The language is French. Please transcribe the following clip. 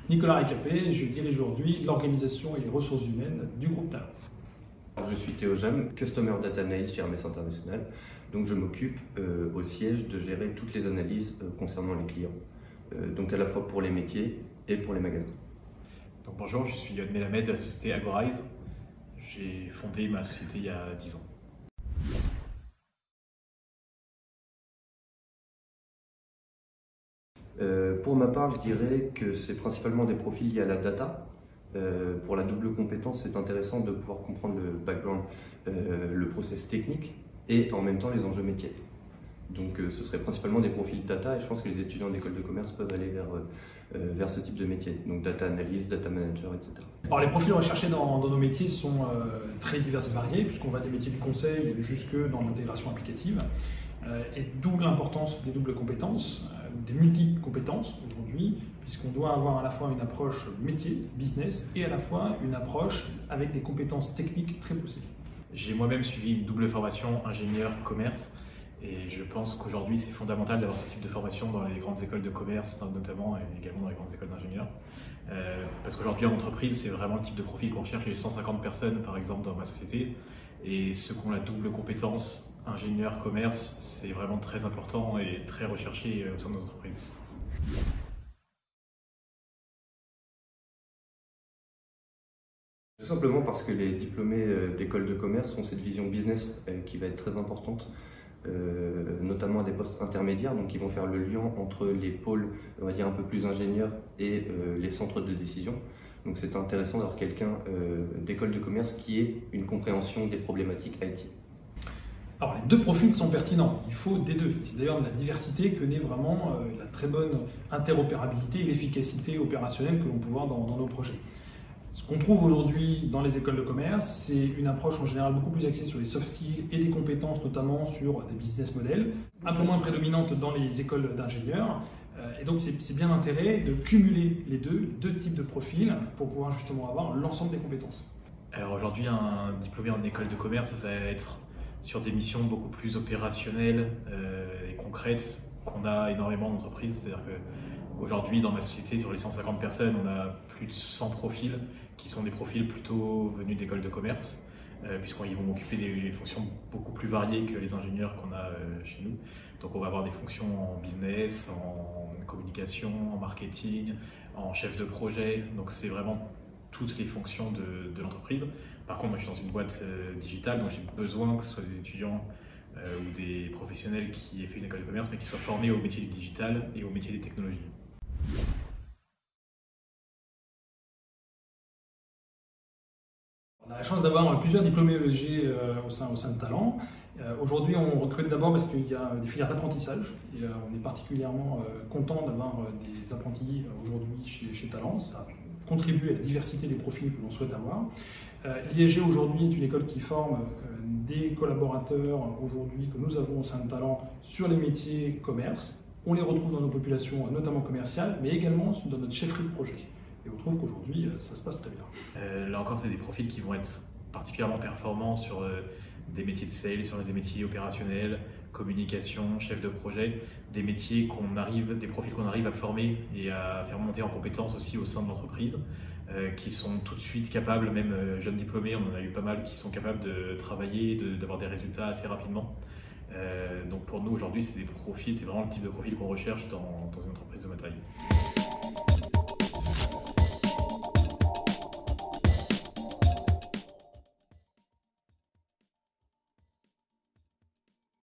Nicolas Récapé, je dirige aujourd'hui l'organisation et les ressources humaines du groupe Talent. Je suis Théo Jam, Customer Data Analyst chez Hermès International. Donc je m'occupe au siège de gérer toutes les analyses concernant les clients. Donc à la fois pour les métiers et pour les magasins. Donc bonjour, je suis Yoann Melamed de la société Agorize. J'ai fondé ma société il y a 10 ans. Pour ma part, je dirais que c'est principalement des profils liés à la data. Pour la double compétence, c'est intéressant de pouvoir comprendre le background, le process technique et en même temps les enjeux métiers. Donc ce serait principalement des profils data et je pense que les étudiants d'école de commerce peuvent aller vers ce type de métier. Donc data analyst, data manager, etc. Alors les profils recherchés dans nos métiers sont très divers et variés puisqu'on va des métiers du conseil jusque dans l'intégration applicative. Et d'où l'importance des doubles compétences, des multi-compétences aujourd'hui, puisqu'on doit avoir à la fois une approche métier, business, et à la fois une approche avec des compétences techniques très poussées. J'ai moi-même suivi une double formation ingénieur-commerce et je pense qu'aujourd'hui c'est fondamental d'avoir ce type de formation dans les grandes écoles de commerce notamment et également dans les grandes écoles d'ingénieurs. Parce qu'aujourd'hui en entreprise c'est vraiment le type de profil qu'on recherche. J'ai 150 personnes par exemple dans ma société et ceux qui ont la double compétence ingénieur-commerce, c'est vraiment très important et très recherché au sein de nos entreprises. Tout simplement parce que les diplômés d'école de commerce ont cette vision business qui va être très importante, notamment à des postes intermédiaires, donc qui vont faire le lien entre les pôles, on va dire un peu plus ingénieurs et les centres de décision. Donc c'est intéressant d'avoir quelqu'un d'école de commerce qui ait une compréhension des problématiques IT. Alors les deux profils sont pertinents, il faut des deux. C'est d'ailleurs de la diversité que naît vraiment la très bonne interopérabilité et l'efficacité opérationnelle que l'on peut voir dans nos projets. Ce qu'on trouve aujourd'hui dans les écoles de commerce, c'est une approche en général beaucoup plus axée sur les soft skills et des compétences notamment sur des business models, un peu moins prédominantes dans les écoles d'ingénieurs. Et donc c'est bien l'intérêt de cumuler les deux types de profils pour pouvoir justement avoir l'ensemble des compétences. Alors aujourd'hui un diplômé en école de commerce va être sur des missions beaucoup plus opérationnelles et concrètes qu'on a énormément d'entreprises. C'est-à-dire qu'aujourd'hui, dans ma société, sur les 150 personnes, on a plus de 100 profils qui sont des profils plutôt venus d'école de commerce, puisqu'ils vont occuper des fonctions beaucoup plus variées que les ingénieurs qu'on a chez nous. Donc on va avoir des fonctions en business, en communication, en marketing, en chef de projet. Donc c'est vraiment toutes les fonctions de l'entreprise. Par contre, moi je suis dans une boîte digitale, donc j'ai besoin que ce soit des étudiants ou des professionnels qui aient fait une école de commerce, mais qui soient formés au métier du digital et au métier des technologies. On a la chance d'avoir plusieurs diplômés ESG au sein de Talent. Aujourd'hui, on recrute d'abord parce qu'il y a des filières d'apprentissage et on est particulièrement content d'avoir des apprentis aujourd'hui chez Talent. Ça contribue à la diversité des profils que l'on souhaite avoir. L'ISG aujourd'hui est une école qui forme des collaborateurs aujourd'hui que nous avons au sein de Talent sur les métiers commerce. On les retrouve dans nos populations, notamment commerciales, mais également dans notre chefferie de projet. Et on trouve qu'aujourd'hui, ça se passe très bien. Là encore, c'est des profils qui vont être particulièrement performants sur des métiers de sales, sur des métiers opérationnels, communication, chef de projet, des métiers des profils qu'on arrive à former et à faire monter en compétences aussi au sein de l'entreprise, qui sont tout de suite capables, même jeunes diplômés, on en a eu pas mal, qui sont capables de travailler, d'avoir des résultats assez rapidement. Donc pour nous aujourd'hui, c'est vraiment le type de profil qu'on recherche dans une entreprise de matériel.